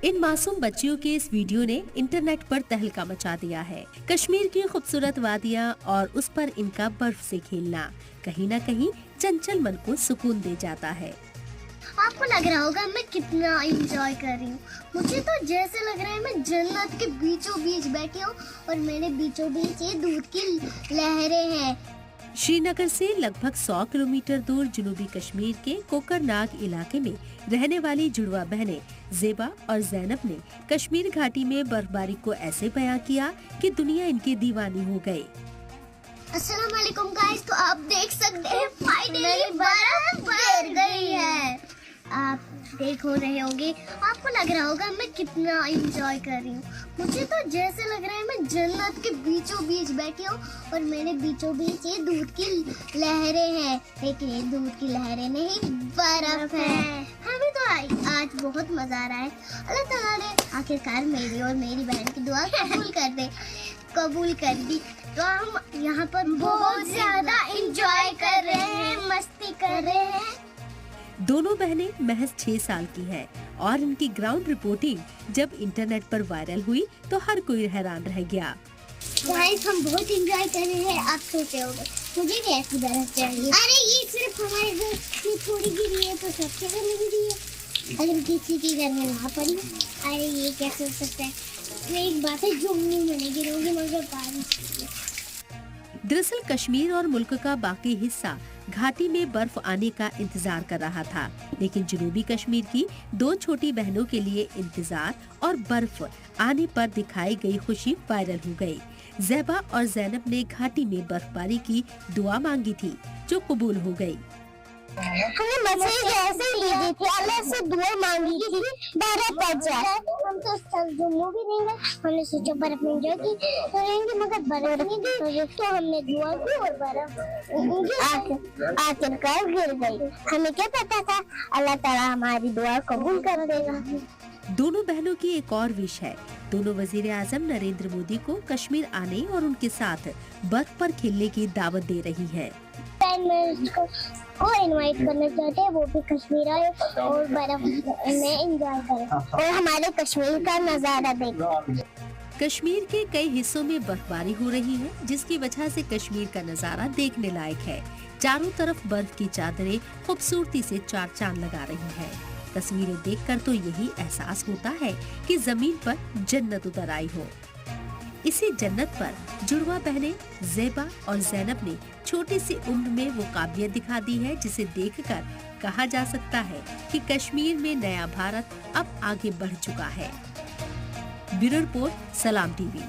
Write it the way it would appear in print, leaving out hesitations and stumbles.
इन मासूम बच्चियों के इस वीडियो ने इंटरनेट पर तहलका मचा दिया है। कश्मीर की खूबसूरत वादियाँ और उस पर इनका बर्फ से खेलना कहीं न कहीं चंचल मन को सुकून दे जाता है। आपको लग रहा होगा मैं कितना एंजॉय कर रही हूँ। मुझे तो जैसे लग रहा है मैं जन्नत के बीचों बीच बैठी हूँ और मेरे बीचों बीच ये दूध की लहरें हैं। श्रीनगर से लगभग 100 किलोमीटर दूर जनूबी कश्मीर के कोकरनाग इलाके में रहने वाली जुड़वा बहनें ज़ेबा और ज़ैनब ने कश्मीर घाटी में बर्फबारी को ऐसे बयां किया कि दुनिया इनकी दीवानी हो गई। अस्सलाम वालेकुम गाइस, तो आप देख सकते हैं फाइनली बर्फ गिर गई है। आप देख हो रहे होंगे, आपको लग रहा होगा मैं कितना एंजॉय कर रही हूँ। मुझे तो जैसे लग रहा है मैं जन्नत के बीचों बीच बैठी हूँ और मेरे बीचों बीच ये दूध की लहरें हैं। लेकिन ये दूध की लहरें नहीं, बर्फ है। हमें तो आज बहुत मजा आ रहा है। अल्लाह ताला ने आखिरकार मेरी और मेरी बहन की दुआ कबूल कर दी। तो हम यहाँ पर बहुत ज्यादा एंजॉय कर रहे हैं, मस्ती कर रहे हैं। दोनों बहनें महज 6 साल की हैं और इनकी ग्राउंड रिपोर्टिंग जब इंटरनेट पर वायरल हुई तो हर कोई हैरान रह गया। गाइस, हम बहुत एंजॉय कर रहे हैं। आप सोचते होंगे मुझे भी ऐसी बर्फ चाहिए। अरे ये सिर्फ हमारे घर में थोड़ी गिरी है तो सबके घर में गिरी है। अगर किसी के घर में ना पड़ी, अरे ये कैसे हो सकता है। तो एक बात है, जो मुंह में नहीं गिरोगी मगर बारिश। दरअसल कश्मीर और मुल्क का बाकी हिस्सा घाटी में बर्फ आने का इंतजार कर रहा था, लेकिन जनूबी कश्मीर की 2 छोटी बहनों के लिए इंतजार और बर्फ आने पर दिखाई गई खुशी वायरल हो गई। ज़ेबा और ज़ैनब ने घाटी में बर्फबारी की दुआ मांगी थी, जो कबूल हो गई। हमने मछली ऐसे ली थी, अल्लाह से दुआ मांगी थी बर्फ पड़ जाए। हम तो जम्मू भी नहीं गए, हमने सोचा बर्फ में एंजॉय की करेंगे मगर बर्फ नहीं गिरी, तो हमने दुआ की और बर्फ आखिरकार गिर गई। हमें क्या पता था अल्लाह ताला हमारी दुआ कबूल कर देगा। दोनों बहनों की एक और विश है। दोनों वजीर आजम नरेंद्र मोदी को कश्मीर आने और उनके साथ बर्फ पर खेलने की दावत दे रही है। को इनवाइट करना चाहते हैं, वो भी कश्मीर आए और बर्फ में एंजॉय करें और हमारे कश्मीर का नजारा देखें। कश्मीर के कई हिस्सों में बर्फबारी हो रही है, जिसकी वजह से कश्मीर का नजारा देखने लायक है। चारों तरफ बर्फ की चादरें खूबसूरती से चार चांद लगा रही हैं। तस्वीरें देखकर तो यही एहसास होता है कि जमीन पर जन्नत उतर आई हो। इसी जन्नत पर जुड़वा बहनें ज़ेबा और ज़ैनब ने छोटी सी उम्र में वो काबिलियत दिखा दी है, जिसे देखकर कहा जा सकता है कि कश्मीर में नया भारत अब आगे बढ़ चुका है। ब्यूरो रिपोर्ट, सलाम टीवी।